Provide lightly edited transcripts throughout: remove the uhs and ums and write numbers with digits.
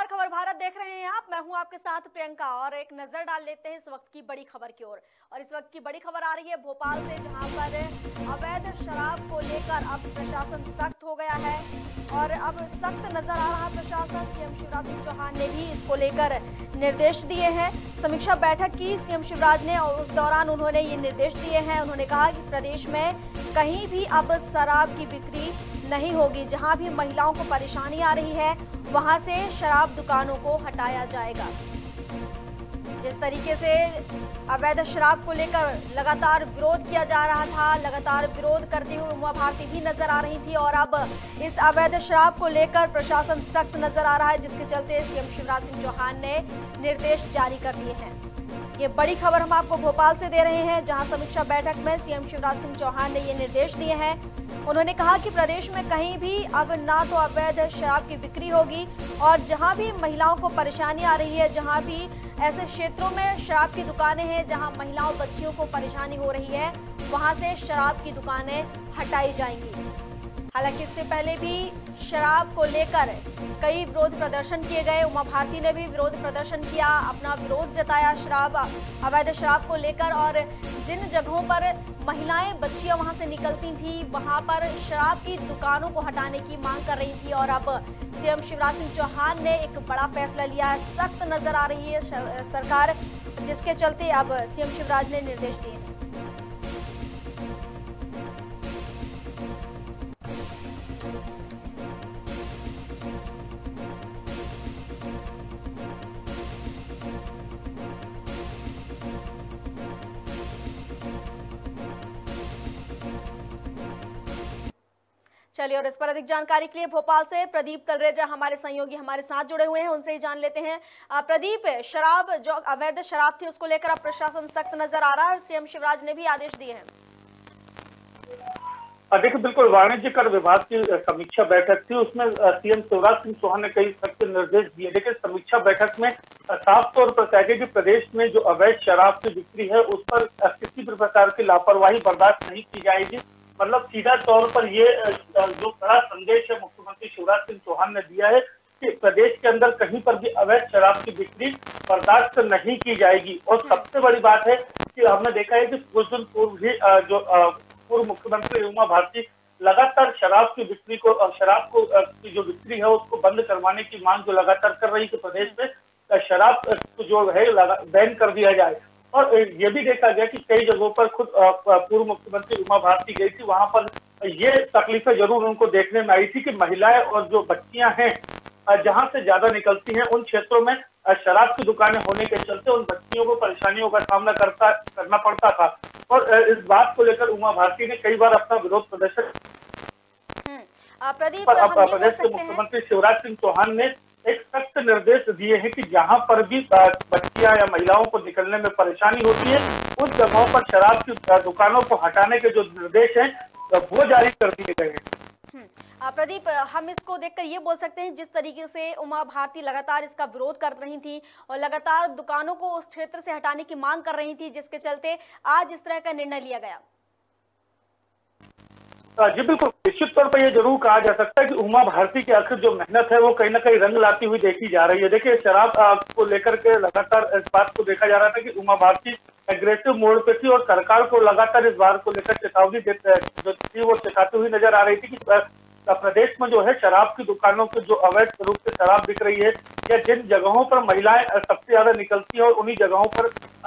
खबर भारत देख रहे हैं आप। मैं हूं आपके साथ प्रियंका और एक नजर डाल लेते हैं इस वक्त की बड़ी खबर की ओर। और इस वक्त की बड़ी खबर आ रही है भोपाल से, जहां पर अवैध शराब को लेकर अब प्रशासन सख्त हो गया है और अब सख्त नजर आ रहा प्रशासन। सीएम शिवराज सिंह चौहान ने भी इसको लेकर निर्देश दिए हैं। समीक्षा बैठक की सीएम शिवराज ने और उस दौरान उन्होंने ये निर्देश दिए हैं। उन्होंने कहा कि प्रदेश में कहीं भी अब शराब की बिक्री नहीं होगी। जहां भी महिलाओं को परेशानी आ रही है वहां से शराब दुकानों को हटाया जाएगा। जिस तरीके से अवैध शराब को लेकर लगातार विरोध किया जा रहा था, लगातार विरोध करती हुई उमा भारती भी नजर आ रही थी और अब इस अवैध शराब को लेकर प्रशासन सख्त नजर आ रहा है, जिसके चलते सीएम शिवराज सिंह चौहान ने निर्देश जारी कर दिए हैं। ये बड़ी खबर हम आपको भोपाल से दे रहे हैं, जहां समीक्षा बैठक में सीएम शिवराज सिंह चौहान ने ये निर्देश दिए हैं। उन्होंने कहा कि प्रदेश में कहीं भी अब ना तो अवैध शराब की बिक्री होगी और जहां भी महिलाओं को परेशानी आ रही है, जहां भी ऐसे क्षेत्रों में शराब की दुकानें हैं जहां महिलाओं बच्चियों को परेशानी हो रही है, वहां से शराब की दुकानें हटाई जाएंगी। हालांकि इससे पहले भी शराब को लेकर कई विरोध प्रदर्शन किए गए। उमा भारती ने भी विरोध प्रदर्शन किया, अपना विरोध जताया अवैध शराब को लेकर। और जिन जगहों पर महिलाएं बच्चियां वहां से निकलती थी वहां पर शराब की दुकानों को हटाने की मांग कर रही थी। और अब सीएम शिवराज सिंह चौहान ने एक बड़ा फैसला लिया है। सख्त नजर आ रही है सरकार, जिसके चलते अब सीएम शिवराज ने निर्देश दिए हैं। चलिए, और इस पर अधिक जानकारी के लिए भोपाल से प्रदीप तलरेजा हमारे सहयोगी हमारे साथ जुड़े हुए हैं, उनसे ही जान लेते हैं। प्रदीप, शराब जो अवैध शराब थी उसको लेकर अब प्रशासन सख्त नजर आ रहा है और सीएम शिवराज ने भी आदेश दिए हैं। देखिए, बिल्कुल वाणिज्य कर विभाग की समीक्षा बैठक थी, उसमें सीएम शिवराज सिंह चौहान ने कई सख्त निर्देश दिए। देखिए, समीक्षा बैठक में साफ तौर पर कहा गया कि प्रदेश में जो अवैध शराब की बिक्री है उस पर किसी भी प्रकार की लापरवाही बर्दाश्त नहीं की जाएगी। मतलब सीधा तौर पर ये जो कड़ा संदेश है मुख्यमंत्री शिवराज सिंह चौहान ने दिया है कि प्रदेश के अंदर कहीं पर भी अवैध शराब की बिक्री बर्दाश्त नहीं की जाएगी। और सबसे बड़ी बात है कि हमने देखा है कि कुछ दिन पूर्व भी जो पूर्व मुख्यमंत्री उमा भारती लगातार शराब की बिक्री को शराब को की जो बिक्री है उसको बंद करवाने की मांग जो लगातार कर रही है कि प्रदेश में शराब जो है बैन कर दिया जाए। और ये भी देखा गया कि कई जगहों पर खुद पूर्व मुख्यमंत्री उमा भारती गई थी, वहां पर ये तकलीफें जरूर उनको देखने में आई थी कि महिलाएं और जो बच्चियां हैं जहां से ज्यादा निकलती हैं उन क्षेत्रों में शराब की दुकानें होने के चलते उन बच्चियों को परेशानियों का सामना करना पड़ता था। और इस बात को लेकर उमा भारती ने कई बार अपना विरोध प्रदर्शन प्रदीप, प्रदेश के मुख्यमंत्री शिवराज सिंह चौहान ने एक सख्त निर्देश दिए हैं कि जहां पर भी बच्चियां या महिलाओं को निकलने में परेशानी होती है उन जगहों पर शराब की दुकानों को हटाने के जो निर्देश हैं वो जारी कर दिए गए हैं। प्रदीप, हम इसको देखकर ये बोल सकते हैं जिस तरीके से उमा भारती लगातार इसका विरोध कर रही थी और लगातार दुकानों को उस क्षेत्र से हटाने की मांग कर रही थी, जिसके चलते आज इस तरह का निर्णय लिया गया। जी बिल्कुल, निश्चित तौर पर यह जरूर कहा जा सकता है कि उमा भारती की आखिर जो मेहनत है वो कहीं ना कहीं रंग लाती हुई देखी जा रही है। देखिए, शराब को लेकर के लगातार इस बात को देखा जा रहा था कि उमा भारती एग्रेसिव मोड पे थी और सरकार को लगातार इस बात को लेकर चेतावनी जो थी वो चेताती हुई नजर आ रही थी कि प्रदेश में जो है शराब की दुकानों की जो अवैध रूप से शराब बिक रही है या जिन जगहों पर महिलाएं सबसे ज्यादा निकलती है और उन्हीं जगहों पर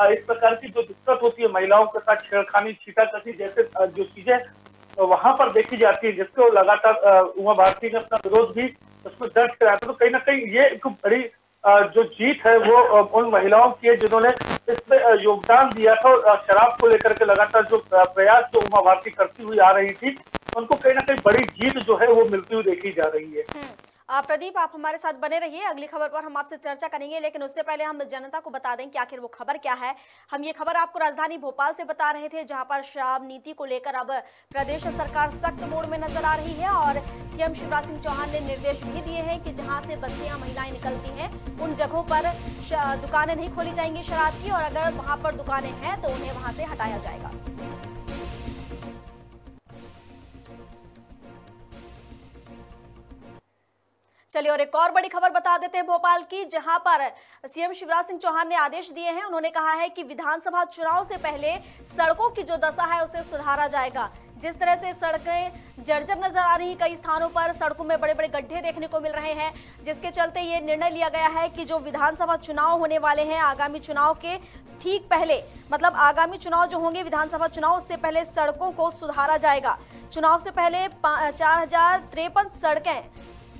इस प्रकार की जो दिक्कत होती है महिलाओं के साथ छेड़खानी, छींटाकशी जैसे जो चीजें वहां पर देखी जाती है, जिसको लगातार उमा भारती ने अपना विरोध भी उसमें दर्ज कराया था। तो कहीं ना कहीं ये एक बड़ी जो जीत है वो उन महिलाओं की है जिन्होंने इसमें योगदान दिया था और शराब को लेकर के लगातार जो प्रयास जो उमा भारती करती हुई आ रही थी उनको कहीं ना कहीं बड़ी जीत जो है वो मिलती हुई देखी जा रही है। प्रदीप, आप हमारे साथ बने रहिए, अगली खबर पर हम आपसे चर्चा करेंगे, लेकिन उससे पहले हम जनता को बता दें कि आखिर वो खबर क्या है। हम ये खबर आपको राजधानी भोपाल से बता रहे थे, जहां पर शराब नीति को लेकर अब प्रदेश सरकार सख्त मोड में नजर आ रही है और सीएम शिवराज सिंह चौहान ने निर्देश भी दिए हैं कि जहां से बच्चियां महिलाएं निकलती हैं उन जगहों पर दुकानें नहीं खोली जाएंगी शराब की, और अगर वहां पर दुकानें हैं तो उन्हें वहां से हटाया जाएगा। चलिए और एक और बड़ी खबर बता देते हैं भोपाल की, जहां पर सीएम शिवराज सिंह चौहान ने आदेश दिए हैं। उन्होंने कहा है कि विधानसभा चुनाव से पहले सड़कों की जो दशा है उसे सुधारा जाएगा। जिस तरह से सड़कें जर्जर नजर आ रही, कई स्थानों पर सड़कों में बड़े बड़े गड्ढे देखने को मिल रहे हैं, जिसके चलते ये निर्णय लिया गया है कि जो विधानसभा चुनाव होने वाले हैं, आगामी चुनाव के ठीक पहले, मतलब आगामी चुनाव जो होंगे विधानसभा चुनाव, उससे पहले सड़कों को सुधारा जाएगा। चुनाव से पहले 4053 सड़कें,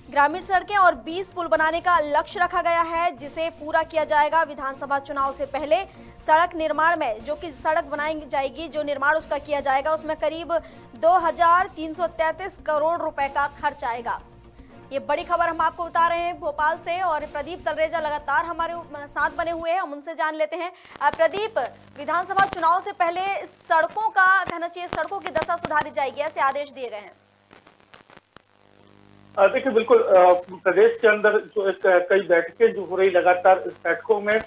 ग्रामीण सड़कें और 20 पुल बनाने का लक्ष्य रखा गया है, जिसे पूरा किया जाएगा विधानसभा चुनाव से पहले। सड़क निर्माण में जो कि सड़क बनाई जाएगी, जो निर्माण उसका किया जाएगा, उसमें करीब 2333 करोड़ रुपए का खर्च आएगा। ये बड़ी खबर हम आपको बता रहे हैं भोपाल से, और प्रदीप तलरेजा लगातार हमारे साथ बने हुए हैं, हम उनसे जान लेते हैं। प्रदीप, विधानसभा चुनाव से पहले सड़कों का कहना चाहिए, सड़कों की दशा सुधारी जाएगी, ऐसे आदेश दिए गए हैं। देखिए, बिल्कुल प्रदेश के अंदर जो कई बैठकें जो हो रही, लगातार इस बैठकों में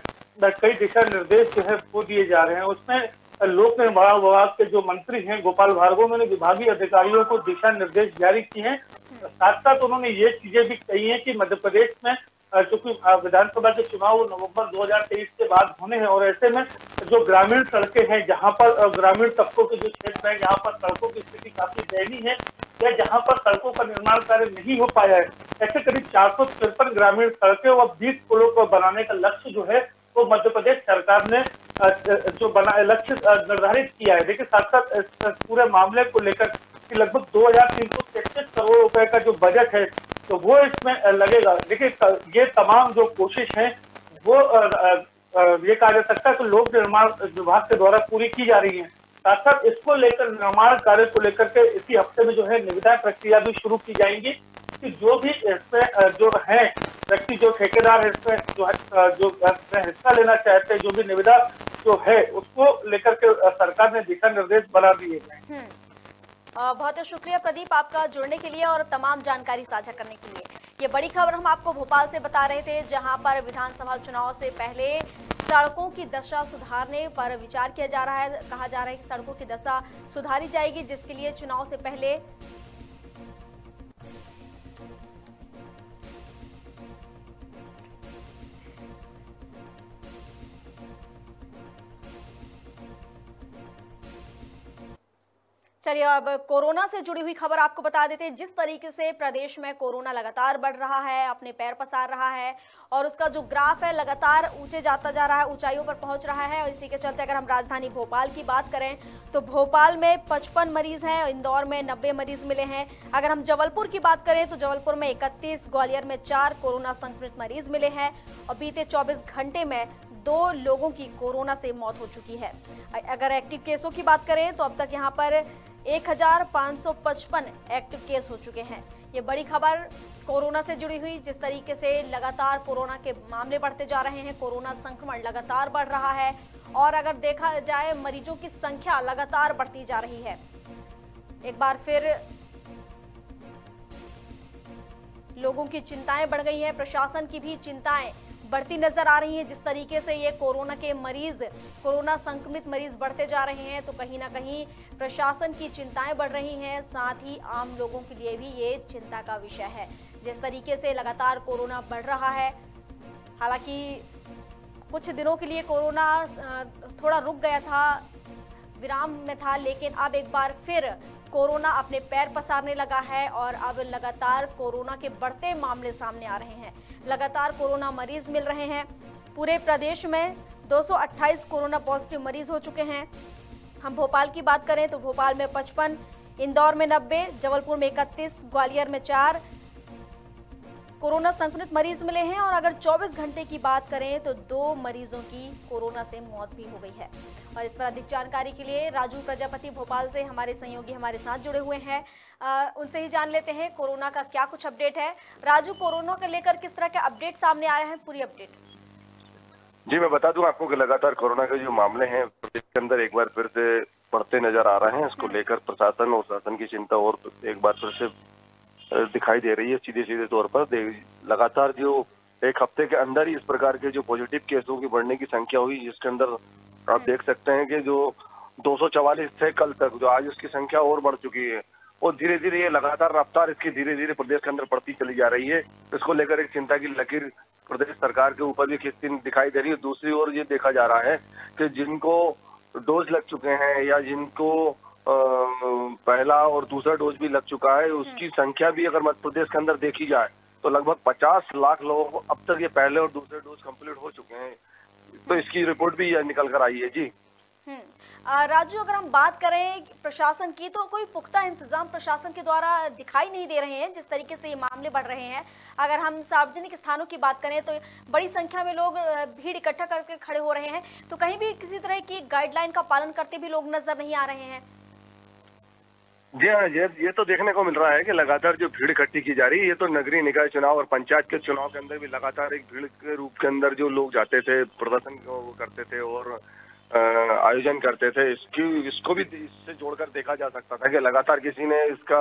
कई दिशा निर्देश जो है वो दिए जा रहे हैं। उसमें लोक निर्माण विभाग के जो मंत्री हैं गोपाल भार्गव, उन्होंने विभागीय अधिकारियों को दिशा निर्देश जारी किए हैं। साथ साथ उन्होंने ये चीजें भी कही हैं कि मध्य प्रदेश में चूंकि विधानसभा के चुनाव नवंबर 2023 के बाद होने हैं, और ऐसे में जो ग्रामीण सड़कें हैं, जहां पर ग्रामीण तबकों के जो क्षेत्र है, जहां पर सड़कों की स्थिति काफी दयनीय है या जहां पर सड़कों का निर्माण कार्य नहीं हो पाया है, ऐसे करीब 453 ग्रामीण सड़कें और 20 पुलों को बनाने का लक्ष्य जो है वो मध्य प्रदेश सरकार ने जो लक्ष्य निर्धारित किया है। देखिए, साथ साथ इस पूरे मामले को लेकर लगभग 2333 करोड़ रुपए का जो बजट है तो वो इसमें लगेगा। देखिए, ये तमाम जो कोशिश है वो ये कहा जा सकता है कि लोक निर्माण विभाग के द्वारा पूरी की जा रही है। साथ साथ इसको लेकर निर्माण कार्य को लेकर के इसी हफ्ते में जो है निविदा प्रक्रिया भी शुरू की जाएंगी कि जो भी इसमें जो है व्यक्ति, जो ठेकेदार है, इसमें जो हिस्सा लेना चाहते हैं, जो भी निविदा जो है उसको लेकर के सरकार ने दिशा निर्देश बना दिए हैं। बहुत बहुत शुक्रिया प्रदीप आपका जुड़ने के लिए और तमाम जानकारी साझा करने के लिए। ये बड़ी खबर हम आपको भोपाल से बता रहे थे, जहां पर विधानसभा चुनाव से पहले सड़कों की दशा सुधारने पर विचार किया जा रहा है। कहा जा रहा है कि सड़कों की दशा सुधारी जाएगी, जिसके लिए चुनाव से पहले चलिए अब कोरोना से जुड़ी हुई खबर आपको बता देते हैं। जिस तरीके से प्रदेश में कोरोना लगातार बढ़ रहा है, अपने पैर पसार रहा है, और उसका जो ग्राफ है लगातार ऊंचे जाता जा रहा है, ऊंचाइयों पर पहुंच रहा है। और इसी के चलते अगर हम राजधानी भोपाल की बात करें तो भोपाल में 55 मरीज हैं, इंदौर में 90 मरीज मिले हैं। अगर हम जबलपुर की बात करें तो जबलपुर में 31, ग्वालियर में 4 कोरोना संक्रमित मरीज मिले हैं, और बीते 24 घंटे में 2 लोगों की कोरोना से मौत हो चुकी है। अगर एक्टिव केसों की बात करें तो अब तक यहाँ पर 1555 एक्टिव केस हो चुके हैं। ये बड़ी खबर कोरोना से जुड़ी हुई, जिस तरीके से लगातार कोरोना के मामले बढ़ते जा रहे हैं, कोरोना संक्रमण लगातार बढ़ रहा है, और अगर देखा जाए मरीजों की संख्या लगातार बढ़ती जा रही है। एक बार फिर लोगों की चिंताएं बढ़ गई हैं, प्रशासन की भी चिंताएं बढ़ती नजर आ रही है। जिस तरीके से ये कोरोना के मरीज, कोरोना संक्रमित मरीज बढ़ते जा रहे हैं, तो कहीं ना कहीं प्रशासन की चिंताएं बढ़ रही हैं, साथ ही आम लोगों के लिए भी ये चिंता का विषय है। जिस तरीके से लगातार कोरोना बढ़ रहा है, हालांकि कुछ दिनों के लिए कोरोना थोड़ा रुक गया था, विराम में था, लेकिन अब एक बार फिर कोरोना अपने पैर पसारने लगा है, और अब लगातार कोरोना के बढ़ते मामले सामने आ रहे हैं। लगातार कोरोना मरीज मिल रहे हैं। पूरे प्रदेश में 228 कोरोना पॉजिटिव मरीज हो चुके हैं। हम भोपाल की बात करें तो भोपाल में 55, इंदौर में 90, जबलपुर में 31, ग्वालियर में 4 कोरोना संक्रमित मरीज मिले हैं, और अगर 24 घंटे की बात करें तो 2 मरीजों की कोरोना से मौत भी हो गई है। और इस पर अधिक जानकारी के लिए राजू प्रजापति भोपाल से हमारे सहयोगी हमारे साथ जुड़े हुए हैं, उनसे ही जान लेते हैं कोरोना का क्या कुछ अपडेट है। राजू, कोरोना को लेकर किस तरह के अपडेट सामने आ रहे हैं, पूरी अपडेट। जी, मैं बता दूं आपको कि लगातार कोरोना के जो मामले हैं प्रदेश के अंदर एक बार फिर से बढ़ते नजर आ रहे हैं। इसको लेकर प्रशासन और शासन की चिंता और एक बार फिर से दिखाई दे रही है। सीधे सीधे तौर पर लगातार जो एक हफ्ते के अंदर ही इस प्रकार के जो पॉजिटिव केसों की बढ़ने की संख्या हुई, जिसके अंदर आप देख सकते हैं कि जो 244 थे कल तक, जो आज उसकी संख्या और बढ़ चुकी है। और धीरे धीरे ये लगातार रफ्तार इसकी धीरे धीरे प्रदेश के अंदर बढ़ती चली जा रही है। इसको लेकर एक चिंता की लकीर प्रदेश सरकार के ऊपर भी खिंचती दिखाई दे रही है। दूसरी ओर ये देखा जा रहा है कि जिनको डोज लग चुके हैं या जिनको पहला और दूसरा डोज भी लग चुका है, उसकी संख्या भी अगर मध्य प्रदेश के अंदर देखी जाए तो लगभग 50 लाख लोग अब तक ये पहले और दूसरे डोज कंप्लीट हो चुके हैं। तो इसकी रिपोर्ट भी निकल कर आई है जी। राजू, अगर हम बात करें प्रशासन की तो कोई पुख्ता इंतजाम प्रशासन के द्वारा दिखाई नहीं दे रहे हैं जिस तरीके से ये मामले बढ़ रहे हैं। अगर हम सार्वजनिक स्थानों की बात करें तो बड़ी संख्या में लोग भीड़ इकट्ठा करके खड़े हो रहे हैं, तो कहीं भी किसी तरह की गाइडलाइन का पालन करते भी लोग नजर नहीं आ रहे हैं। जी हाँ, ये तो देखने को मिल रहा है कि लगातार जो भीड़ इकट्ठी की जा रही है, ये तो नगरीय निकाय चुनाव और पंचायत के चुनाव के अंदर भी लगातार एक भीड़ के रूप के अंदर जो लोग जाते थे, प्रदर्शन करते थे और आयोजन करते थे, इसको भी इससे जोड़कर देखा जा सकता था कि लगातार किसी ने इसका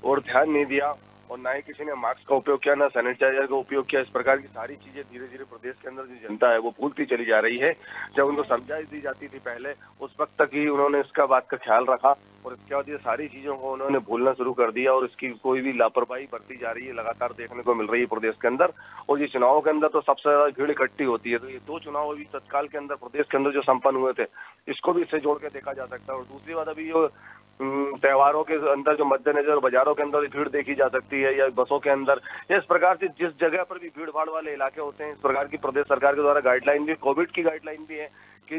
और ध्यान नहीं दिया और ना ही किसी ने मास्क का उपयोग किया, ना सैनिटाइजर का उपयोग किया। इस प्रकार की सारी चीजें धीरे धीरे प्रदेश के अंदर जो जनता है वो भूलती चली जा रही है। जब उनको समझाई दी जाती थी पहले, उस वक्त तक ही उन्होंने इसका बात का ख्याल रखा और इसके बाद ये सारी चीजों को उन्होंने भूलना शुरू कर दिया और इसकी कोई भी लापरवाही बरती जा रही है, लगातार देखने को मिल रही है प्रदेश के अंदर। और ये चुनावों के अंदर तो सबसे ज्यादा भीड़ इकट्ठी होती है, तो ये 2 चुनाव अभी तत्काल के अंदर प्रदेश के अंदर जो संपन्न हुए थे, इसको भी इससे जोड़ के देखा जा सकता है। और दूसरी बात, अभी जो त्योहारों के अंदर जो मद्देनजर बाजारों के अंदर भीड़ देखी जा सकती है या बसों के अंदर, इस प्रकार से जिस जगह पर भी भीड़ भाड़ वाले इलाके होते हैं, इस प्रकार की प्रदेश सरकार के द्वारा गाइडलाइन भी, कोविड की गाइडलाइन भी है कि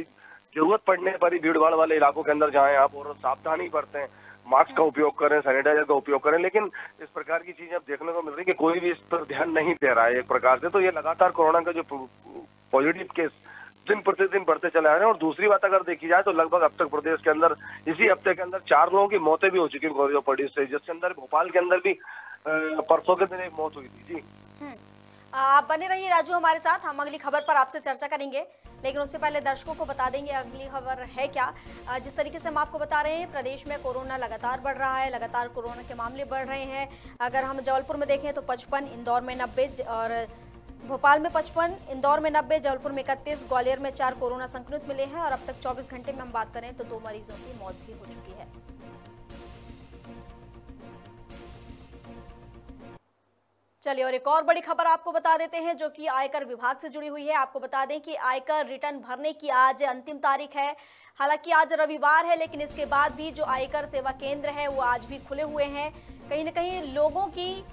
जरूरत पड़ने पर ही भीड़ भाड़ वाले इलाकों के अंदर जाएं आप और सावधानी बरतें, मास्क का उपयोग करें, सैनिटाइजर का उपयोग करें। लेकिन इस प्रकार की चीजें अब देखने को मिल रही है कि कोई भी इस पर ध्यान नहीं दे रहा है एक प्रकार से। तो ये लगातार कोरोना का जो पॉजिटिव केस दिन प्रतिदिन बढ़ते चले आ रहे हैं। और दूसरी बात अगर देखी जाए तो लगभग अब तक प्रदेश के अंदर इसी हफ्ते के अंदर 4 लोगों की मौतें भी हो चुकी है कोविड से, जिसके अंदर भोपाल के अंदर भी परसों के दिन एक मौत हुई थी जी। आप बने रहिए राजू हमारे साथ, हम अगली खबर पर आपसे चर्चा करेंगे, लेकिन उससे पहले दर्शकों को बता देंगे अगली खबर है क्या। जिस तरीके से हम आपको बता रहे हैं, प्रदेश में कोरोना लगातार बढ़ रहा है, लगातार कोरोना के मामले बढ़ रहे हैं। अगर हम जबलपुर में देखें तो 55, इंदौर में 90 और भोपाल में 55, इंदौर में 90, जबलपुर में 31, ग्वालियर में 4 कोरोना संक्रमित मिले हैं और अब तक 24 घंटे में हम बात करें तो 2 मरीजों की मौत भी हो चुकी है। चलिए और एक और बड़ी खबर आपको बता देते हैं जो कि आयकर विभाग से जुड़ी हुई है। आपको बता दें कि आयकर रिटर्न भरने की आज अंतिम तारीख है। हालांकि आज रविवार है, लेकिन इसके बाद भी जो आयकर सेवा केंद्र है वो आज भी खुले हुए हैं। कहीं ना कहीं लोगों की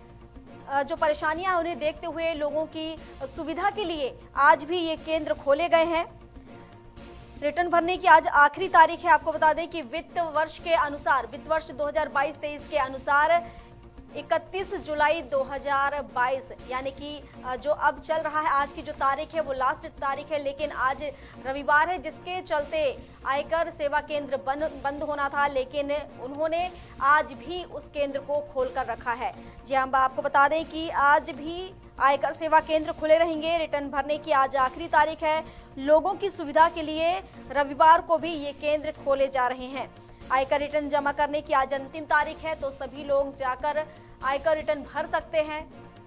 जो परेशानियां उन्हें देखते हुए लोगों की सुविधा के लिए आज भी ये केंद्र खोले गए हैं। रिटर्न भरने की आज आखिरी तारीख है। आपको बता दें कि वित्त वर्ष के अनुसार, वित्त वर्ष 2022-23 के अनुसार 31 जुलाई 2022 यानी कि जो अब चल रहा है, आज की जो तारीख है वो लास्ट तारीख है, लेकिन आज रविवार है जिसके चलते आयकर सेवा केंद्र बंद होना था, लेकिन उन्होंने आज भी उस केंद्र को खोल कर रखा है। जी हम आपको बता दें कि आज भी आयकर सेवा केंद्र खुले रहेंगे। रिटर्न भरने की आज आखिरी तारीख है। लोगों की सुविधा के लिए रविवार को भी ये केंद्र खोले जा रहे हैं। आयकर रिटर्न जमा करने की आज अंतिम तारीख है, तो सभी लोग जाकर आयकर रिटर्न भर सकते हैं।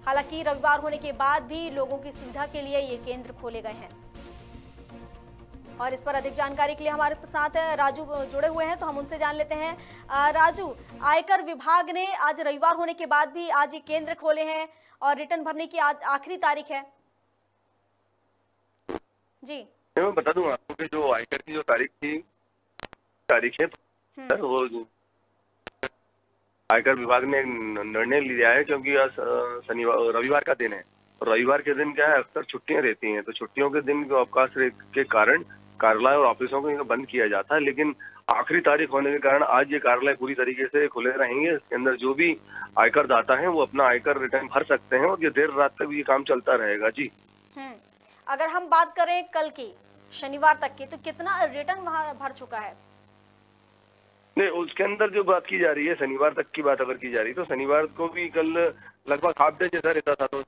हालांकि रविवार होने के बाद भी लोगों की सुविधा के लिए ये केंद्र खोले गए हैं। और इस पर अधिक जानकारी के लिए हमारे साथ राजू जुड़े हुए हैं, तो हम उनसे जान लेते हैं। राजू, आयकर विभाग ने आज रविवार होने के बाद भी आज ये केंद्र खोले हैं और रिटर्न भरने की आज आखिरी तारीख है जी। मैं बता दूं आपको कि जो आयकर की जो तारीख है वो आयकर विभाग ने निर्णय लिया है, क्योंकि आज रविवार का दिन है और रविवार के दिन क्या है, अक्सर छुट्टियां रहती हैं, तो छुट्टियों के दिन अवकाश के कारण कार्यालय और ऑफिसों को बंद किया जाता है। लेकिन आखिरी तारीख होने के कारण आज ये कार्यालय पूरी तरीके से खुले रहेंगे। इसके अंदर जो भी आयकर दाता है वो अपना आयकर रिटर्न भर सकते हैं और ये देर रात तक ये काम चलता रहेगा जी। अगर हम बात करें कल की, शनिवार तक की, तो कितना रिटर्न भर चुका है? नहीं, उसके अंदर जो बात की जा रही है, शनिवार तक की बात अगर की जा रही है, तो शनिवार को भी कल लगभग हाफ डे जैसा रहता था, तो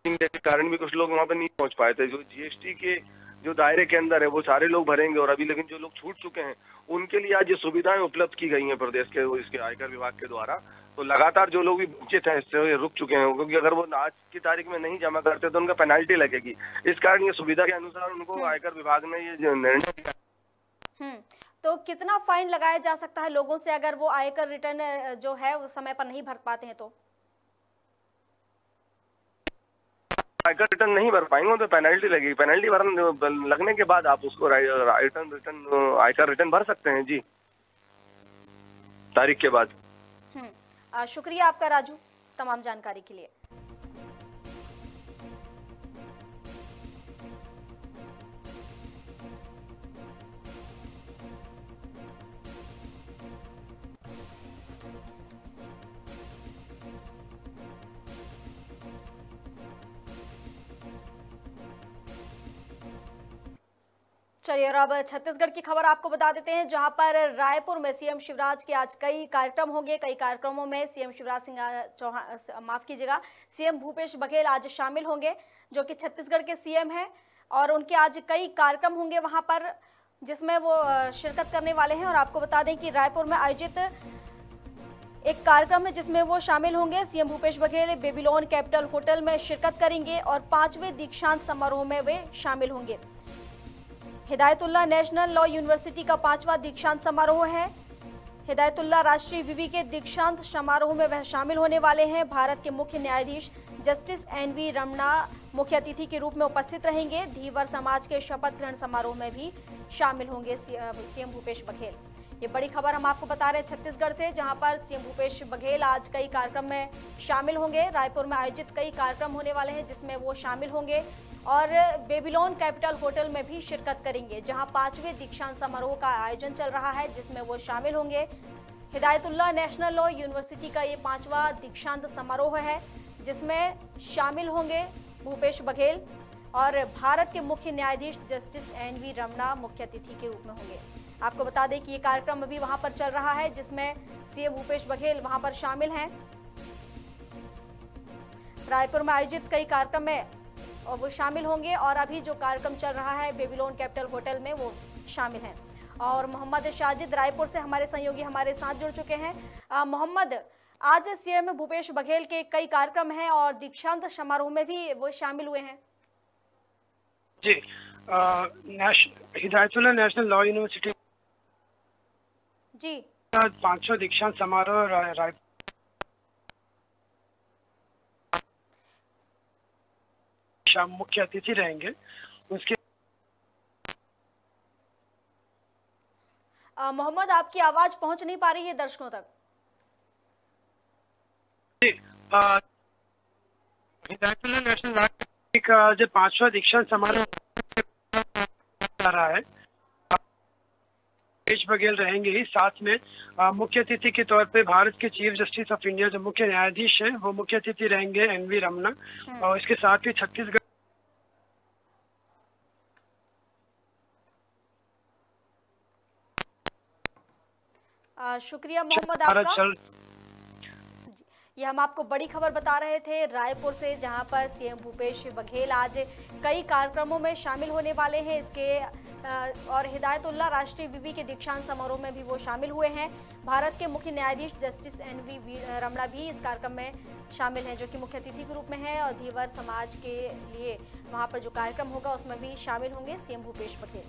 के कारण भी कुछ लोग वहाँ पे नहीं पहुँच पाए थे। जो जीएसटी के जो दायरे के अंदर है वो सारे लोग भरेंगे और अभी लेकिन जो लोग छूट चुके हैं उनके लिए आज ये सुविधाएं उपलब्ध की गई हैं प्रदेश के इसके आयकर विभाग के द्वारा। तो लगातार जो लोग भी वंचित हैं इससे रुक चुके हैं, क्योंकि अगर वो आज की तारीख में नहीं जमा करते तो उनका पेनाल्टी लगेगी। इस कारण ये सुविधा के अनुसार उनको आयकर विभाग ने ये निर्णय किया। तो कितना फाइन लगाया जा सकता है लोगों से अगर वो आयकर रिटर्न जो है वो समय पर नहीं भर पाते हैं तो? आयकर रिटर्न नहीं भर पाएंगे तो पेनल्टी लगेगी। पेनल्टी लगने के बाद आप उसको आयकर रिटर्न भर सकते हैं जी, तारीख के बाद। शुक्रिया आपका राजू तमाम जानकारी के लिए। चलिए और अब छत्तीसगढ़ की खबर आपको बता देते हैं, जहां पर रायपुर में सीएम शिवराज के आज कई कार्यक्रम होंगे। कई कार्यक्रमों में सीएम शिवराज सिंह चौहान, माफ कीजिएगा, सीएम भूपेश बघेल आज शामिल होंगे, जो कि छत्तीसगढ़ के सीएम हैं, और उनके आज कई कार्यक्रम होंगे वहां पर, जिसमें वो शिरकत करने वाले हैं। और आपको बता दें कि रायपुर में आयोजित एक कार्यक्रम है जिसमें वो शामिल होंगे। CM Bhupesh Baghel Babylon capital hotel में शिरकत करेंगे और 5वें दीक्षांत समारोह में वे शामिल होंगे। हिदायतुल्लाह नेशनल लॉ यूनिवर्सिटी का 5वां दीक्षांत समारोह है। हिदायतुल्लाह राष्ट्रीय विवि के दीक्षांत समारोह में वह शामिल होने वाले हैं। भारत के मुख्य न्यायाधीश जस्टिस एनवी रमणा मुख्य अतिथि के रूप में उपस्थित रहेंगे। धीवर समाज के शपथ ग्रहण समारोह में भी शामिल होंगे सीएम भूपेश बघेल। ये बड़ी खबर हम आपको बता रहे हैं छत्तीसगढ़ से, जहां पर सीएम भूपेश बघेल आज कई कार्यक्रम में शामिल होंगे। रायपुर में आयोजित कई कार्यक्रम होने वाले हैं जिसमें वो शामिल होंगे और बेबीलोन कैपिटल होटल में भी शिरकत करेंगे, जहां 5वें दीक्षांत समारोह का आयोजन चल रहा है जिसमें वो शामिल होंगे। हिदायतुल्लाह नेशनल लॉ यूनिवर्सिटी का ये 5वां दीक्षांत समारोह है जिसमें शामिल होंगे भूपेश बघेल और भारत के मुख्य न्यायाधीश जस्टिस एनवी रमणा मुख्य अतिथि के रूप में होंगे। आपको बता दें कि ये कार्यक्रम अभी वहां पर चल रहा है जिसमें सीएम भूपेश बघेल वहां पर शामिल हैं। रायपुर में आयोजित कई कार्यक्रम में और वो शामिल होंगे और अभी जो कार्यक्रम चल रहा है बेबीलोन कैपिटल होटल में वो शामिल हैं। और मोहम्मद शाजिद रायपुर से हमारे सहयोगी हमारे साथ जुड़ चुके हैं। मोहम्मद, आज सीएम भूपेश बघेल के कई कार्यक्रम हैं और दीक्षांत समारोह में भी वो शामिल हुए हैं। जी, हिदायतुल्लाह नेशनल लॉ यूनिवर्सिटी जी 5वां दीक्षांत समारोह रायपुर मुख्य अतिथि रहेंगे। उसके मोहम्मद, आपकी आवाज पहुंच नहीं पा रही है दर्शकों तक। हिदायतुल्लाह नेशनल लॉ यूनिवर्सिटी का जो 5वां दीक्षांत समारोह आ रहा है, भूपेश बघेल रहेंगे ही, साथ में मुख्य अतिथि के तौर पे भारत के चीफ जस्टिस ऑफ इंडिया जो मुख्य न्यायाधीश हैं वो मुख्य अतिथि रहेंगे एनवी रमणा, और इसके साथ ही छत्तीसगढ़ शुक्रिया मोहम्मद आपका। ये हम आपको बड़ी खबर बता रहे थे रायपुर से, जहां पर सीएम भूपेश बघेल आज कई कार्यक्रमों में शामिल होने वाले हैं। इसके और हिदायतुल्लाह राष्ट्रीय विवि के दीक्षांत समारोह में भी वो शामिल हुए हैं। भारत के मुख्य न्यायाधीश जस्टिस एनवी रमणा भी इस कार्यक्रम में शामिल हैं, जो कि मुख्य अतिथि के रूप में है। और धीवर समाज के लिए वहां पर जो कार्यक्रम होगा उसमें भी शामिल होंगे सीएम भूपेश बघेल।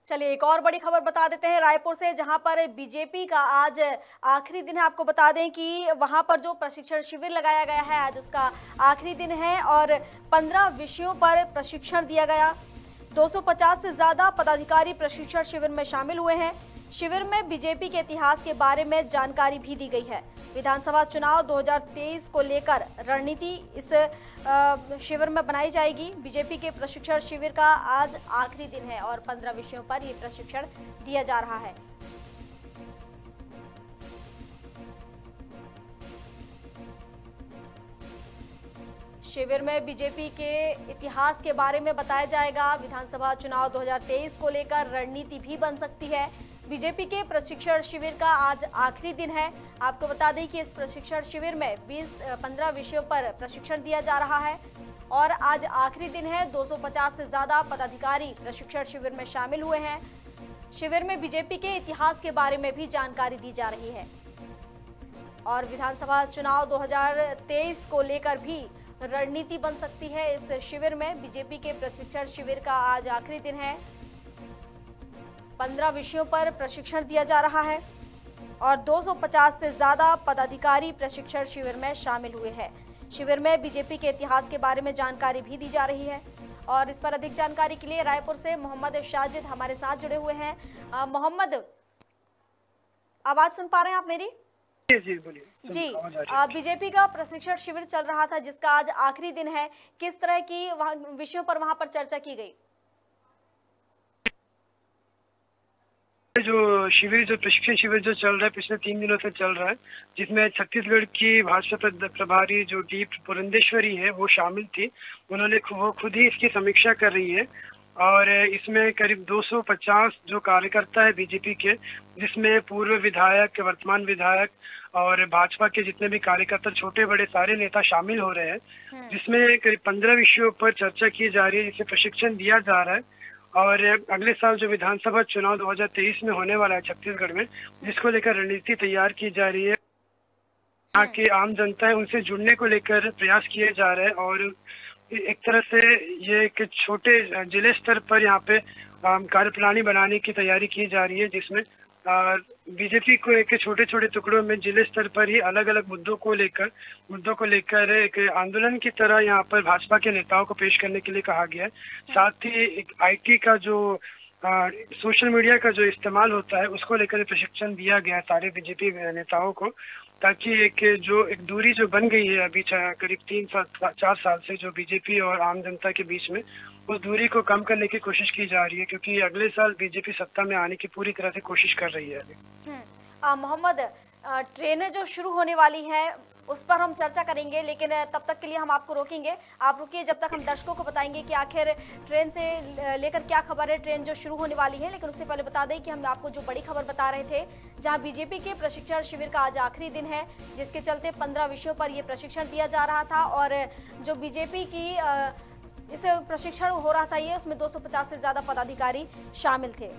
चलिए एक और बड़ी खबर बता देते हैं रायपुर से, जहां पर बीजेपी का आज आखिरी दिन है। आपको बता दें कि वहां पर जो प्रशिक्षण शिविर लगाया गया है आज उसका आखिरी दिन है और 15 विषयों पर प्रशिक्षण दिया गया। 250 से ज्यादा पदाधिकारी प्रशिक्षण शिविर में शामिल हुए हैं। शिविर में बीजेपी के इतिहास के बारे में जानकारी भी दी गई है। विधानसभा चुनाव 2023 को लेकर रणनीति इस शिविर में बनाई जाएगी। बीजेपी के प्रशिक्षण शिविर का आज आखिरी दिन है और 15 विषयों पर यह प्रशिक्षण दिया जा रहा है। शिविर में बीजेपी के इतिहास के बारे में बताया जाएगा। विधानसभा चुनाव 2023 को लेकर रणनीति भी बन सकती है। बीजेपी के प्रशिक्षण शिविर का आज आखिरी दिन है। आपको बता दें कि इस प्रशिक्षण शिविर में 15 विषयों पर प्रशिक्षण दिया जा रहा है और आज आखिरी दिन है। 250 से ज्यादा पदाधिकारी प्रशिक्षण शिविर में शामिल हुए हैं। शिविर में बीजेपी के इतिहास के बारे में भी जानकारी दी जा रही है और विधानसभा चुनाव 2023 को लेकर भी रणनीति बन सकती है। इस शिविर में बीजेपी के प्रशिक्षण शिविर का आज आखिरी दिन है। 15 विषयों पर प्रशिक्षण दिया जा रहा है और 250 से ज्यादा पदाधिकारी प्रशिक्षण शिविर में शामिल हुए हैं। शिविर में बीजेपी के इतिहास के बारे में जानकारी भी दी जा रही है और इस पर अधिक जानकारी के लिए रायपुर से मोहम्मद शाजिद हमारे साथ जुड़े हुए हैं। मोहम्मद, आवाज सुन पा रहे हैं आप मेरी? जी बोलिए। जी, बीजेपी का प्रशिक्षण शिविर चल रहा था जिसका आज आखिरी दिन है। किस तरह की विषयों पर वहां पर चर्चा की गई? जो प्रशिक्षण शिविर जो चल रहा है पिछले 3 दिनों से चल रहा है, जिसमें छत्तीसगढ़ की भाजपा प्रभारी जो डी पुरंदेश्वरी है वो शामिल थी। उन्होंने वो खुद ही इसकी समीक्षा कर रही है और इसमें करीब 250 जो कार्यकर्ता है बीजेपी के, जिसमें पूर्व विधायक, वर्तमान विधायक और भाजपा के जितने भी कार्यकर्ता, छोटे बड़े सारे नेता शामिल हो रहे हैं। जिसमें करीब 15 विषयों पर चर्चा की जा रही है, जिसे प्रशिक्षण दिया जा रहा है। और अगले साल जो विधानसभा चुनाव 2023 में होने वाला है छत्तीसगढ़ में, जिसको लेकर रणनीति तैयार की जा रही है। यहाँ के आम जनता है उनसे जुड़ने को लेकर प्रयास किए जा रहे हैं और एक तरह से ये एक छोटे जिले स्तर पर यहाँ पे कार्यप्रणाली बनाने की तैयारी की जा रही है, जिसमें बीजेपी को एक छोटे छोटे टुकड़ों में जिले स्तर पर ही अलग अलग मुद्दों को लेकर एक आंदोलन की तरह यहाँ पर भाजपा के नेताओं को पेश करने के लिए कहा गया है। साथ ही एक IT का जो सोशल मीडिया का जो इस्तेमाल होता है उसको लेकर प्रशिक्षण दिया गया है सारे बीजेपी नेताओं को, ताकि एक दूरी जो बन गई है अभी करीब 3-4 साल से जो बीजेपी और आम जनता के बीच में, उस दूरी को कम करने की कोशिश की जा रही है, क्योंकि अगले साल बीजेपी सत्ता में आने की पूरी तरह से कोशिश कर रही है अभी। मोहम्मद, ट्रेनें जो शुरू होने वाली हैं उस पर हम चर्चा करेंगे, लेकिन तब तक के लिए हम आपको रोकेंगे। आप रुकिए जब तक हम दर्शकों को बताएंगे कि आखिर ट्रेन से लेकर क्या खबर है, ट्रेन जो शुरू होने वाली है। लेकिन उससे पहले बता दें कि हम आपको जो बड़ी खबर बता रहे थे, जहां बीजेपी के प्रशिक्षण शिविर का आज आखिरी दिन है, जिसके चलते 15 विषयों पर यह प्रशिक्षण दिया जा रहा था और जो बीजेपी की इस प्रशिक्षण हो रहा था ये, उसमें 250 से ज्यादा पदाधिकारी शामिल थे।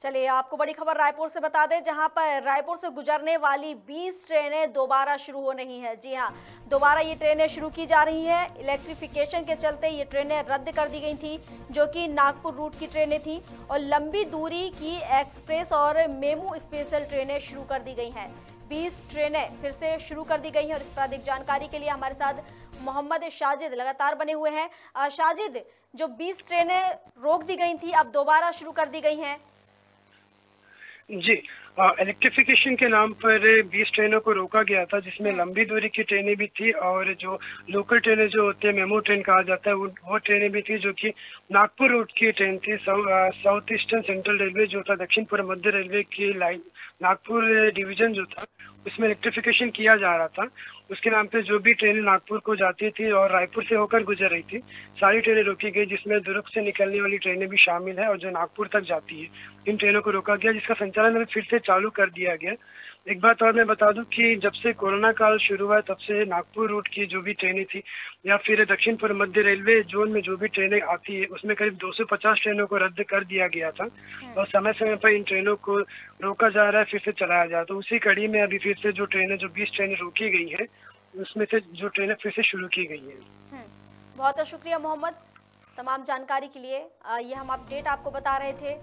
चलिए आपको बड़ी खबर रायपुर से बता दें, जहां पर रायपुर से गुजरने वाली 20 ट्रेनें दोबारा शुरू हो रही हैं। जी हां, दोबारा ये ट्रेनें शुरू की जा रही हैं। इलेक्ट्रिफिकेशन के चलते ये ट्रेनें रद्द कर दी गई थी, जो कि नागपुर रूट की ट्रेनें थी, और लंबी दूरी की एक्सप्रेस और मेमू स्पेशल ट्रेनें शुरू कर दी गई हैं। 20 ट्रेनें फिर से शुरू कर दी गई हैं और इस पर अधिक जानकारी के लिए हमारे साथ मोहम्मद शाजिद लगातार बने हुए हैं। शाजिद, जो 20 ट्रेनें रोक दी गई थी अब दोबारा शुरू कर दी गई हैं। जी, इलेक्ट्रिफिकेशन के नाम पर 20 ट्रेनों को रोका गया था, जिसमें लंबी दूरी की ट्रेनें भी थी और जो लोकल ट्रेनें जो होती है, मेमो ट्रेन कहा जाता है, वो ट्रेनें भी थी, जो कि नागपुर रूट की ट्रेन थी। साउथ ईस्टर्न सेंट्रल रेलवे जो था, दक्षिण पूर्व मध्य रेलवे की लाइन नागपुर डिवीजन जो था, उसमें इलेक्ट्रिफिकेशन किया जा रहा था। उसके नाम पे जो भी ट्रेनें नागपुर को जाती थी और रायपुर से होकर गुजर रही थी, सारी ट्रेनें रोकी गई, जिसमें दुर्ग से निकलने वाली ट्रेनें भी शामिल है और जो नागपुर तक जाती है, इन ट्रेनों को रोका गया, जिसका संचालन अभी फिर से चालू कर दिया गया। एक बात और मैं बता दूं कि जब से कोरोना काल शुरू हुआ तब से नागपुर रूट की जो भी ट्रेनें थी या फिर दक्षिण पूर्व मध्य रेलवे जोन में जो भी ट्रेनें आती है, उसमें करीब 250 ट्रेनों को रद्द कर दिया गया था और समय समय पर इन ट्रेनों को रोका जा रहा है, फिर से चलाया जा रहा है। तो उसी कड़ी में अभी फिर से जो 20 ट्रेनें रोकी गई है, उसमें से जो ट्रेनें फिर से शुरू की गई है। बहुत बहुत शुक्रिया मोहम्मद तमाम जानकारी के लिए। ये हम अपडेट आपको बता रहे थे,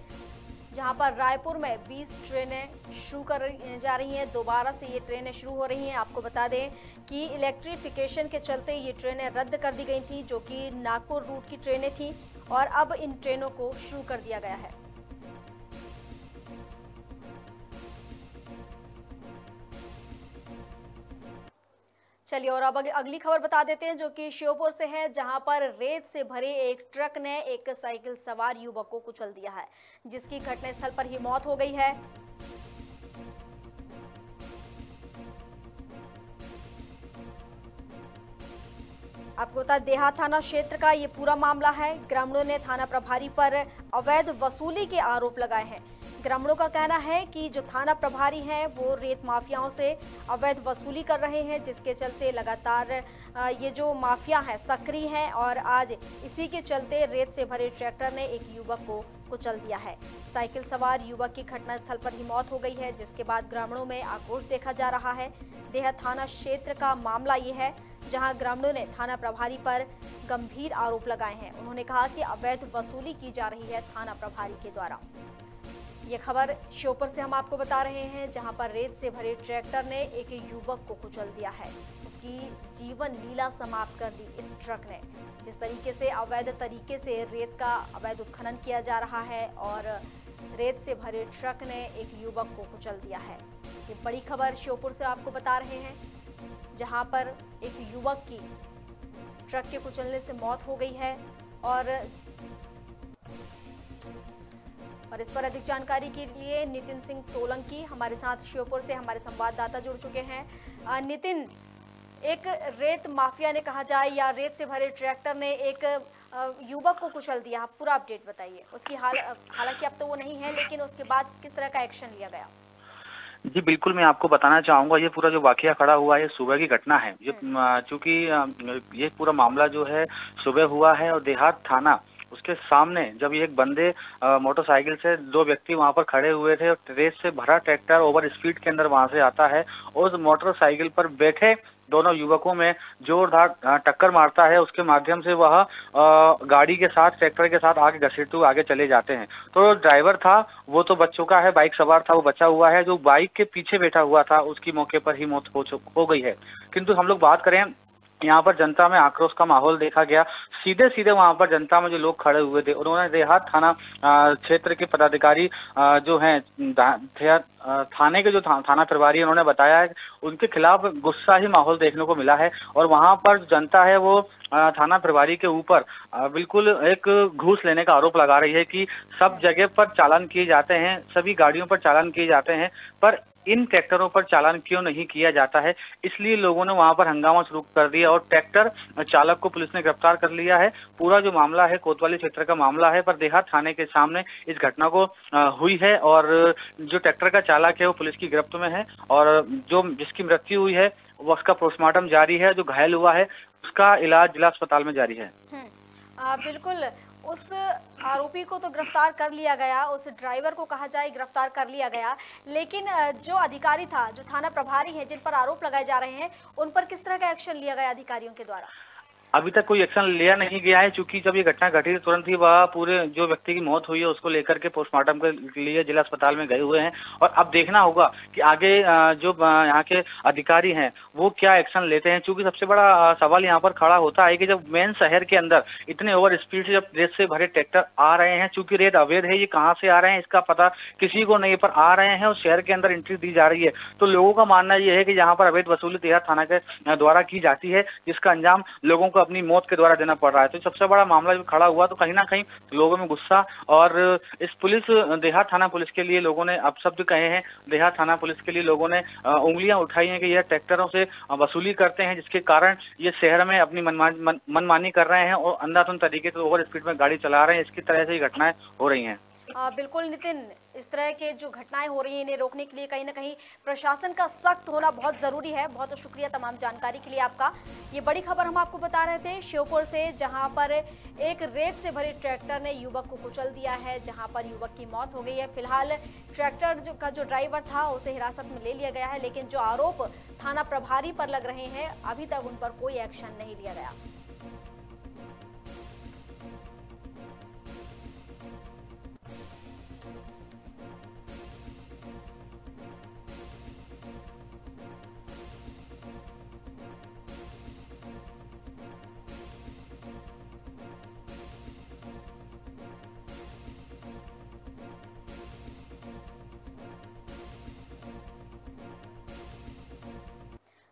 जहां पर रायपुर में 20 ट्रेनें शुरू कर जा रही हैं, दोबारा से ये ट्रेनें शुरू हो रही हैं। आपको बता दें कि इलेक्ट्रिफिकेशन के चलते ये ट्रेनें रद्द कर दी गई थी, जो कि नागपुर रूट की ट्रेनें थी, और अब इन ट्रेनों को शुरू कर दिया गया है। चलिए और अब अगली खबर बता देते हैं, जो कि श्योपुर से है, जहां पर रेत से भरे एक ट्रक ने एक साइकिल सवार युवक को कुचल दिया है, जिसकी घटनास्थल पर ही मौत हो गई है। आपको बता देहात थाना क्षेत्र का ये पूरा मामला है। ग्रामीणों ने थाना प्रभारी पर अवैध वसूली के आरोप लगाए हैं। ग्रामीणों का कहना है कि जो थाना प्रभारी हैं वो रेत माफियाओं से अवैध वसूली कर रहे हैं, जिसके चलते लगातार ये जो माफिया हैं सक्रिय हैं और आज इसी के चलते रेत से भरे ट्रैक्टर ने एक युवक को कुचल दिया है। साइकिल सवार युवक की घटनास्थल पर ही मौत हो गई है, जिसके बाद ग्रामीणों में आक्रोश देखा जा रहा है। देहात थाना क्षेत्र का मामला ये है जहां ग्रामीणों ने थाना प्रभारी पर गंभीर आरोप लगाए हैं। उन्होंने कहा कि अवैध वसूली की जा रही है थाना प्रभारी के द्वारा। ये खबर श्योपुर से हम आपको बता रहे हैं, जहां पर रेत से भरे ट्रैक्टर ने एक युवक को कुचल दिया है। उसकी जीवन लीला समाप्त कर दी इस ट्रक ने। जिस तरीके से अवैध तरीके से रेत का अवैध उत्खनन किया जा रहा है और रेत से भरे ट्रक ने एक युवक को कुचल दिया है। ये बड़ी खबर श्योपुर से आपको बता रहे हैं, जहां पर एक युवक की ट्रक के कुचलने से मौत हो गई है और इस पर अधिक जानकारी के लिए नितिन सिंह सोलंकी हमारे साथ श्योपुर से हमारे संवाददाता जुड़ चुके हैं। नितिन, एक रेत माफिया ने कहा जाए या रेत से भरे ट्रैक्टर ने एक युवक को कुचल दिया, पूरा अपडेट बताइए। उसकी हालांकि अब तो वो नहीं है, लेकिन उसके बाद किस तरह का एक्शन लिया गया? जी बिल्कुल, मैं आपको बताना चाहूँगा ये पूरा जो वाकया खड़ा हुआ है सुबह की घटना है। ये चूँकि ये पूरा मामला जो है सुबह हुआ है और देहात थाना उसके सामने जब ये एक बंदे मोटरसाइकिल से दो व्यक्ति वहां पर खड़े हुए थे और रेत से भरा ट्रैक्टर ओवर स्पीड के अंदर वहां से आता है और उस मोटरसाइकिल पर बैठे दोनों युवकों में जोरदार टक्कर मारता है। उसके माध्यम से वह गाड़ी के साथ ट्रैक्टर के साथ आगे घसीटते हुए आगे चले जाते हैं। तो ड्राइवर था वो तो बच चुका है, बाइक सवार था वो बचा हुआ है। जो बाइक के पीछे बैठा हुआ था उसकी मौके पर ही मौत हो गई है। किंतु हम लोग बात करें, यहाँ पर जनता में आक्रोश का माहौल देखा गया। सीधे सीधे वहाँ पर जनता में जो लोग खड़े हुए थे उन्होंने देहात थाना क्षेत्र के पदाधिकारी जो हैं थाने के जो थाना प्रभारी उन्होंने बताया है उनके खिलाफ गुस्सा ही माहौल देखने को मिला है। और वहाँ पर जनता है वो थाना प्रभारी के ऊपर बिल्कुल एक घूस लेने का आरोप लगा रही है कि सब जगह पर चालान किए जाते हैं, सभी गाड़ियों पर चालान किए जाते हैं, पर इन ट्रैक्टरों पर चालान क्यों नहीं किया जाता है। इसलिए लोगों ने वहां पर हंगामा शुरू कर दिया और ट्रैक्टर चालक को पुलिस ने गिरफ्तार कर लिया है। पूरा जो मामला है कोतवाली क्षेत्र का मामला है, पर देहात थाने के सामने इस घटना को हुई है और जो ट्रैक्टर का चालक है वो पुलिस की गिरफ्त में है और जो जिसकी मृत्यु हुई है वो उसका पोस्टमार्टम जारी है। जो घायल हुआ है उसका इलाज जिला अस्पताल में जारी है। बिल्कुल, उस आरोपी को तो गिरफ्तार कर लिया गया, उस ड्राइवर को कहा जाए गिरफ्तार कर लिया गया, लेकिन जो अधिकारी था, जो थाना प्रभारी है, जिन पर आरोप लगाए जा रहे हैं, उन पर किस तरह का एक्शन लिया गया अधिकारियों के द्वारा? अभी तक कोई एक्शन लिया नहीं गया है, क्योंकि जब ये घटना घटी तुरंत ही वह पूरे जो व्यक्ति की मौत हुई है उसको लेकर के पोस्टमार्टम के लिए जिला अस्पताल में गए हुए हैं। और अब देखना होगा कि आगे जो यहाँ के अधिकारी हैं वो क्या एक्शन लेते हैं, क्योंकि सबसे बड़ा सवाल यहाँ पर खड़ा होता है कि जब मेन शहर के अंदर इतने ओवर स्पीड से जब रेत से भरे ट्रैक्टर आ रहे हैं, चूंकि रेत अवैध है, ये कहाँ से आ रहे हैं इसका पता किसी को नहीं, पर आ रहे हैं और शहर के अंदर एंट्री दी जा रही है। तो लोगों का मानना यह है कि यहाँ पर अवैध वसूली देहात थाना के द्वारा की जाती है, जिसका अंजाम लोगों को अपनी मौत के द्वारा देना पड़ रहा है। तो सबसे बड़ा मामला जो खड़ा हुआ तो कहीं ना कहीं लोगों में गुस्सा और इस देहात थाना पुलिस के लिए लोगों ने अपशब्द कहे हैं। देहात थाना पुलिस के लिए लोगों ने उंगलियां उठाई हैं कि यह ट्रैक्टरों से वसूली करते हैं, जिसके कारण ये शहर में अपनी मनमानी कर रहे हैं और अंधाधुंध तरीके से ओवर स्पीड में गाड़ी चला रहे हैं। इसकी तरह से घटनाएं हो रही हैं। बिल्कुल नितिन, इस तरह के जो घटनाएं हो रही हैं इन्हें रोकने के लिए कहीं ना कहीं प्रशासन का सख्त होना बहुत ज़रूरी है। बहुत शुक्रिया तमाम जानकारी के लिए आपका। ये बड़ी खबर हम आपको बता रहे थे श्योपुर से, जहां पर एक रेत से भरे ट्रैक्टर ने युवक को कुचल दिया है, जहां पर युवक की मौत हो गई है। फिलहाल ट्रैक्टर का जो ड्राइवर था उसे हिरासत में ले लिया गया है, लेकिन जो आरोप थाना प्रभारी पर लग रहे हैं अभी तक उन पर कोई एक्शन नहीं लिया गया।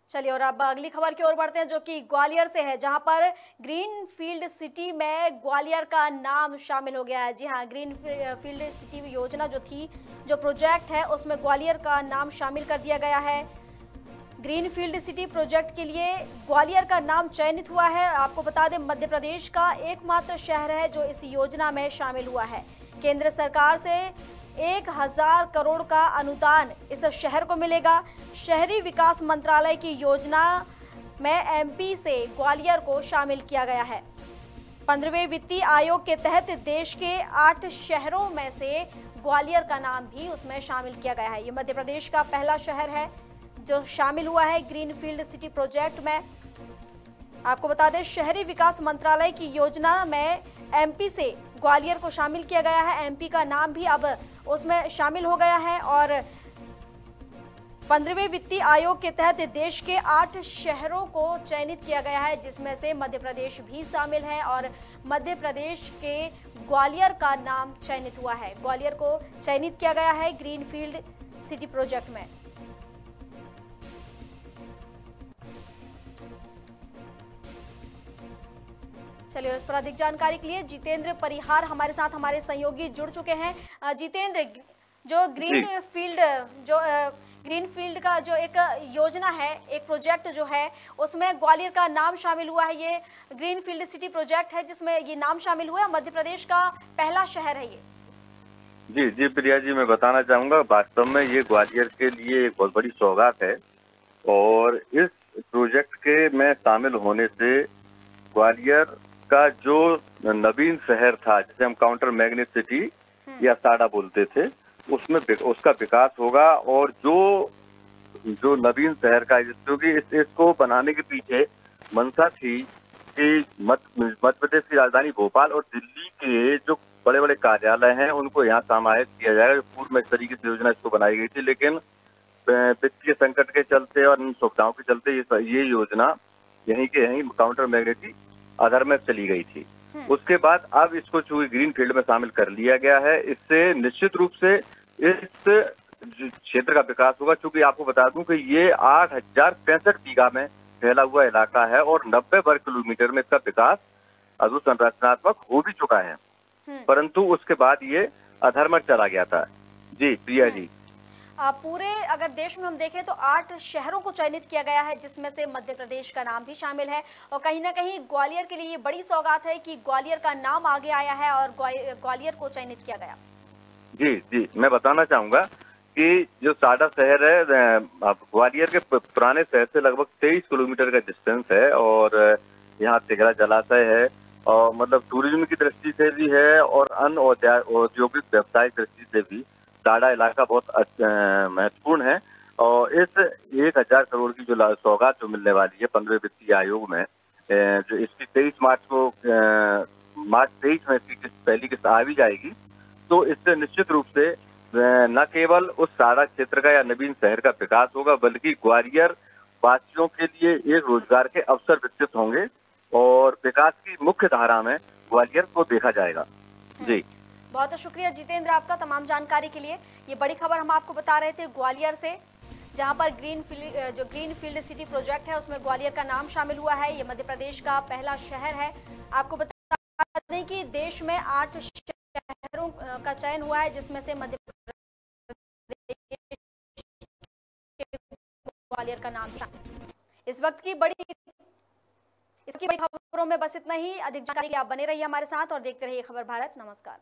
चलिए और अब अगली खबर की ओर बढ़ते हैं, जो कि ग्वालियर से है, जहां पर ग्रीन फील्ड सिटी में ग्वालियर का नाम शामिल हो गया है। जी हां, ग्रीन फील्ड सिटी योजना जो थी, जो प्रोजेक्ट है, उसमें ग्वालियर का नाम शामिल कर दिया गया है। ग्रीनफील्ड सिटी प्रोजेक्ट के लिए ग्वालियर का नाम चयनित हुआ है। आपको बता दें, मध्य प्रदेश का एकमात्र शहर है जो इस योजना में शामिल हुआ है। केंद्र सरकार से 1000 करोड़ का अनुदान इस शहर को मिलेगा। शहरी विकास मंत्रालय की योजना में एमपी से ग्वालियर को शामिल किया गया है। 15वें वित्तीय आयोग के तहत देश के 8 शहरों में से ग्वालियर का नाम भी उसमें शामिल किया गया है। ये मध्य प्रदेश का पहला शहर है जो शामिल हुआ है ग्रीनफील्ड सिटी प्रोजेक्ट में। आपको बता दें, शहरी विकास मंत्रालय की योजना में एमपी से ग्वालियर को शामिल किया गया है। एमपी का नाम भी अब उसमें शामिल हो गया है और 15वें वित्तीय आयोग के तहत देश के 8 शहरों को चयनित किया गया है, जिसमें से मध्य प्रदेश भी शामिल है और मध्य प्रदेश के ग्वालियर का नाम चयनित हुआ है। ग्वालियर को चयनित किया गया है ग्रीनफील्ड सिटी प्रोजेक्ट में। चलिए, इस पर अधिक जानकारी के लिए जितेंद्र परिहार हमारे साथ हमारे सहयोगी जुड़ चुके हैं। जितेंद्र, जो ग्रीनफील्ड का जो एक योजना है, एक प्रोजेक्ट जो है, उसमें ग्वालियर का नाम शामिल हुआ है। ये ग्रीनफील्ड सिटी प्रोजेक्ट है जिसमें ये नाम शामिल हुआ है। मध्य प्रदेश का पहला शहर है ये। जी जी प्रिया जी, मैं बताना चाहूँगा, वास्तव में ये ग्वालियर के लिए एक बहुत बड़ी सौगात है और इस प्रोजेक्ट के में शामिल होने से ग्वालियर का जो नवीन शहर था, जिसे हम काउंटर मैग्नेट सिटी या साडा बोलते थे, उसमें उसका विकास होगा। और जो नवीन शहर का, क्योंकि इसको बनाने के पीछे मंशा थी कि मध्य प्रदेश की राजधानी भोपाल और दिल्ली के जो बड़े बड़े कार्यालय हैं उनको यहाँ समाहित किया जाएगा। पूर्व में इस तरीके से योजना इसको बनाई गई थी, लेकिन वित्तीय संकट के चलते और इन सुविधाओं के चलते ये योजना यहीं काउंटर मैग्नेट आधार में चली गई थी। उसके बाद अब इसको चूंकि ग्रीन फील्ड में शामिल कर लिया गया है, इससे निश्चित रूप से इस क्षेत्र का विकास होगा। चूंकि आपको बता दूं कि ये 8065 बीघा में फैला हुआ इलाका है और 90 वर्ग किलोमीटर में इसका विकास अधोसंरचनात्मक हो भी चुका है, परंतु उसके बाद ये अधर में चला गया था। जी प्रिया जी, पूरे अगर देश में हम देखें तो 8 शहरों को चयनित किया गया है, जिसमें से मध्य प्रदेश का नाम भी शामिल है। और कहीं ना कहीं ग्वालियर के लिए ये बड़ी सौगात है कि ग्वालियर का नाम आगे आया है और ग्वालियर को चयनित किया गया। जी जी, मैं बताना चाहूंगा कि जो साडा शहर है, ग्वालियर के पुराने शहर से लगभग 23 किलोमीटर का डिस्टेंस है और यहाँ तिघरा जलाशय है और मतलब टूरिज्म की दृष्टि से भी है और अन्य औद्योगिक व्यवसाय दृष्टि से भी साडा इलाका बहुत महत्वपूर्ण है। और इस 1000 करोड़ की जो सौगात जो मिलने वाली है 15वें वित्तीय आयोग में, जो इसकी 23 मार्च 23 में इसकी पहली किस्त आ भी जाएगी, तो इससे निश्चित रूप से न केवल उस साडा क्षेत्र का या नवीन शहर का विकास होगा, बल्कि ग्वालियर वासियों के लिए एक रोजगार के अवसर विकसित होंगे और विकास की मुख्य धारा में ग्वालियर को देखा जाएगा। जी, बहुत शुक्रिया जितेंद्र आपका तमाम जानकारी के लिए। ये बड़ी खबर हम आपको बता रहे थे ग्वालियर से, जहां पर ग्रीनफील्ड सिटी प्रोजेक्ट है उसमें ग्वालियर का नाम शामिल हुआ है। ये मध्य प्रदेश का पहला शहर है। आपको बता दें कि देश में 8 शहरों का चयन हुआ है, जिसमें से मध्य प्रदेश ग्वालियर का नाम शामिल। इस वक्त की बड़ी खबरों में बस इतना ही। अधिक जानकारी के लिए आप बने रहिए हमारे साथ और देखते रहिए खबर भारत। नमस्कार।